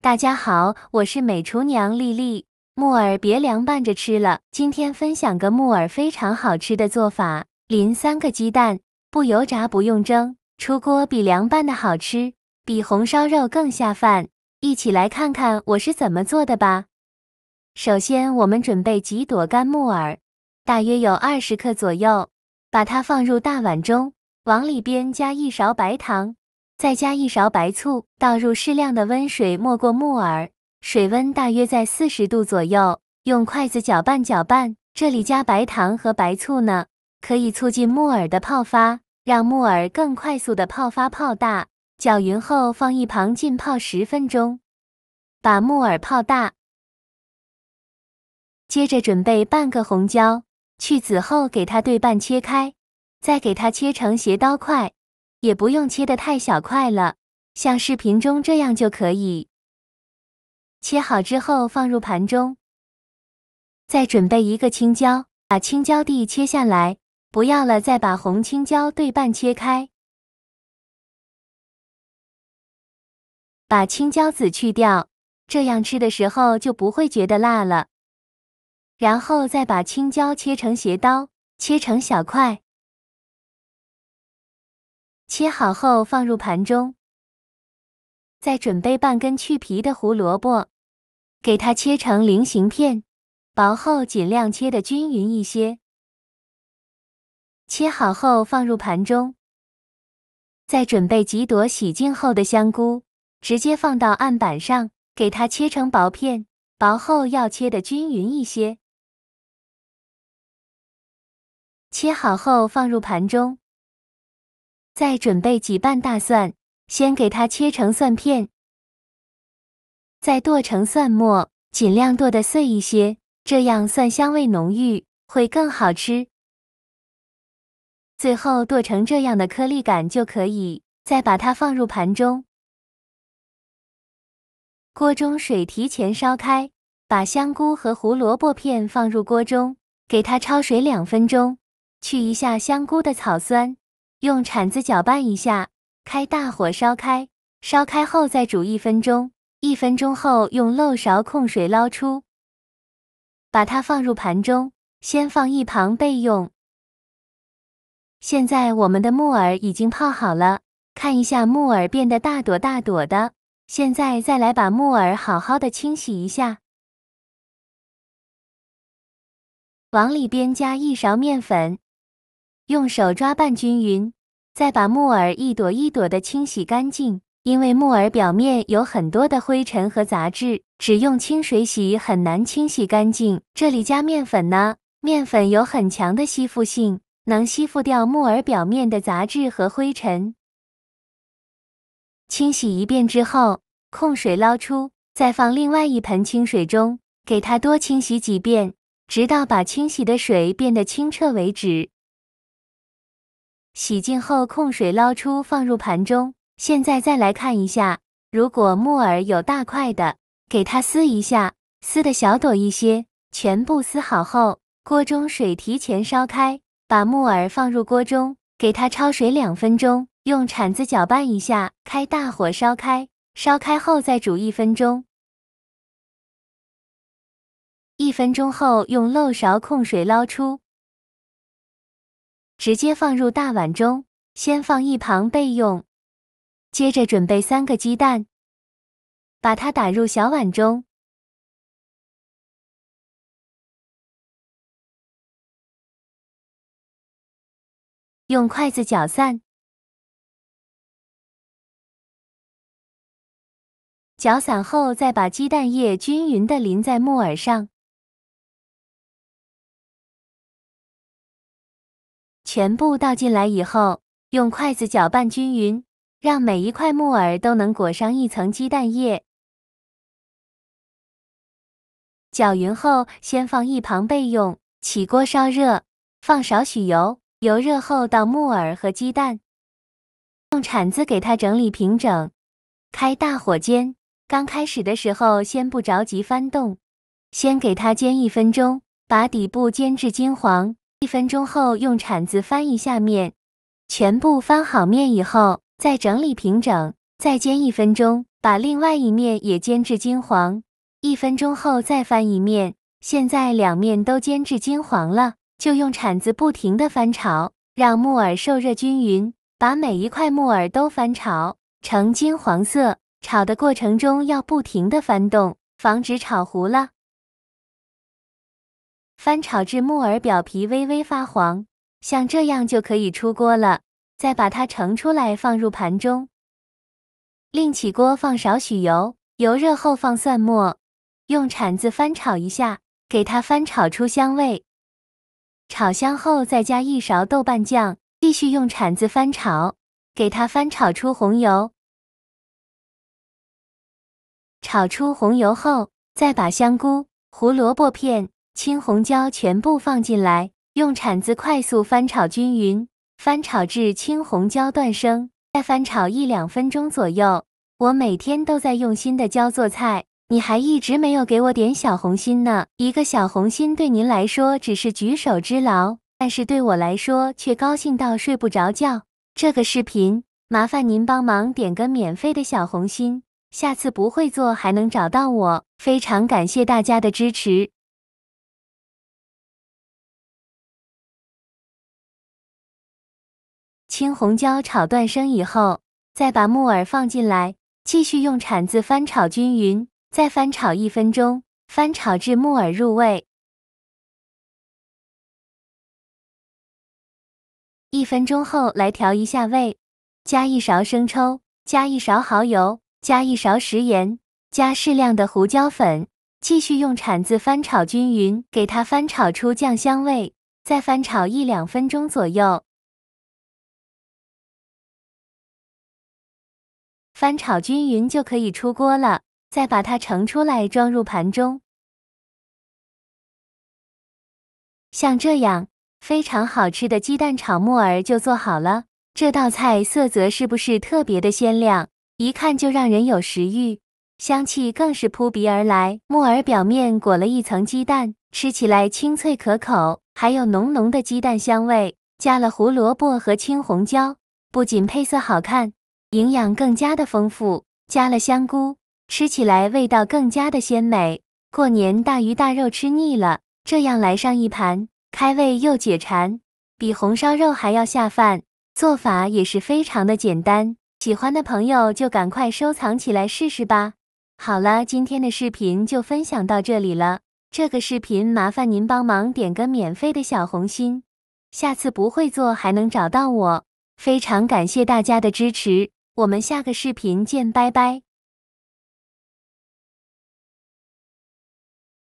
大家好，我是美厨娘丽丽。木耳别凉拌着吃了，今天分享个木耳非常好吃的做法：淋3个鸡蛋，不油炸不用蒸，出锅比凉拌的好吃，比红烧肉更下饭。一起来看看我是怎么做的吧。首先，我们准备几朵干木耳，大约有20克左右，把它放入大碗中，往里边加1勺白糖。再加1勺白醋，倒入适量的温水没过木耳，水温大约在40度左右，用筷子搅拌搅拌。这里加白糖和白醋呢，可以促进木耳的泡发，让木耳更快速的泡发泡大。搅匀后放一旁浸泡10分钟，把木耳泡大。接着准备半个红椒，去籽后给它对半切开，再给它切成斜刀块。也不用切得太小块了，像视频中这样就可以。切好之后放入盘中。再准备一个青椒，把青椒蒂切下来，不要了再把红青椒对半切开。把青椒籽去掉，这样吃的时候就不会觉得辣了。然后再把青椒切成斜刀，切成小块。切好后放入盘中，再准备半根去皮的胡萝卜，给它切成菱形片，薄厚尽量切得均匀一些。切好后放入盘中，再准备几朵洗净后的香菇，直接放到案板上，给它切成薄片，薄厚要切得均匀一些。切好后放入盘中。再准备几瓣大蒜，先给它切成蒜片，再剁成蒜末，尽量剁得碎一些，这样蒜香味浓郁，会更好吃。最后剁成这样的颗粒感就可以，再把它放入盘中。锅中水提前烧开，把香菇和胡萝卜片放入锅中，给它焯水2分钟，去一下香菇的草酸。用铲子搅拌一下，开大火烧开，烧开后再煮1分钟，1分钟后用漏勺控水捞出，把它放入盘中，先放一旁备用。现在我们的木耳已经泡好了，看一下木耳变得大朵大朵的，现在再来把木耳好好的清洗一下，往里边加1勺面粉。用手抓拌均匀，再把木耳一朵一朵的清洗干净，因为木耳表面有很多的灰尘和杂质，只用清水洗很难清洗干净。这里加面粉呢，面粉有很强的吸附性，能吸附掉木耳表面的杂质和灰尘。清洗一遍之后，控水捞出，再放另外一盆清水中，给它多清洗几遍，直到把清洗的水变得清澈为止。洗净后控水捞出，放入盘中。现在再来看一下，如果木耳有大块的，给它撕一下，撕的小朵一些。全部撕好后，锅中水提前烧开，把木耳放入锅中，给它焯水2分钟，用铲子搅拌一下，开大火烧开，烧开后再煮1分钟。1分钟后用漏勺控水捞出。直接放入大碗中，先放一旁备用。接着准备3个鸡蛋，把它打入小碗中，用筷子搅散。搅散后再把鸡蛋液均匀地淋在木耳上。全部倒进来以后，用筷子搅拌均匀，让每一块木耳都能裹上一层鸡蛋液。搅匀后，先放一旁备用。起锅烧热，放少许油，油热后倒木耳和鸡蛋，用铲子给它整理平整。开大火煎，刚开始的时候先不着急翻动，先给它煎1分钟，把底部煎至金黄。1分钟后用铲子翻一下面，全部翻好面以后，再整理平整，再煎1分钟，把另外一面也煎至金黄，1分钟后再翻一面。现在2面都煎至金黄了，就用铲子不停地翻炒，让木耳受热均匀，把每一块木耳都翻炒成金黄色。炒的过程中要不停地翻动，防止炒糊了。翻炒至木耳表皮微微发黄，像这样就可以出锅了。再把它盛出来放入盘中。另起锅放少许油，油热后放蒜末，用铲子翻炒一下，给它翻炒出香味。炒香后再加1勺豆瓣酱，继续用铲子翻炒，给它翻炒出红油。炒出红油后，再把香菇、胡萝卜片、青红椒全部放进来，用铲子快速翻炒均匀，翻炒至青红椒断生，再翻炒1-2分钟左右。我每天都在用心的教做菜，你还一直没有给我点小红心呢。1个小红心对您来说只是举手之劳，但是对我来说却高兴到睡不着觉。这个视频，麻烦您帮忙点个免费的小红心，下次不会做还能找到我，非常感谢大家的支持。青红椒炒断生以后，再把木耳放进来，继续用铲子翻炒均匀，再翻炒1分钟，翻炒至木耳入味。1分钟后来调一下味，加1勺生抽，加1勺蚝油，加1勺食盐，加适量的胡椒粉，继续用铲子翻炒均匀，给它翻炒出酱香味，再翻炒1-2分钟左右。翻炒均匀就可以出锅了，再把它盛出来装入盘中。像这样，非常好吃的鸡蛋炒木耳就做好了。这道菜色泽是不是特别的鲜亮？一看就让人有食欲，香气更是扑鼻而来。木耳表面裹了一层鸡蛋，吃起来清脆可口，还有浓浓的鸡蛋香味。加了胡萝卜和青红椒，不仅配色好看，营养更加的丰富，加了香菇，吃起来味道更加的鲜美。过年大鱼大肉吃腻了，这样来上一盘，开胃又解馋，比红烧肉还要下饭。做法也是非常的简单，喜欢的朋友就赶快收藏起来试试吧。好了，今天的视频就分享到这里了。这个视频麻烦您帮忙点个免费的小红心，下次不会做还能找到我。非常感谢大家的支持，我们下个视频见，拜拜。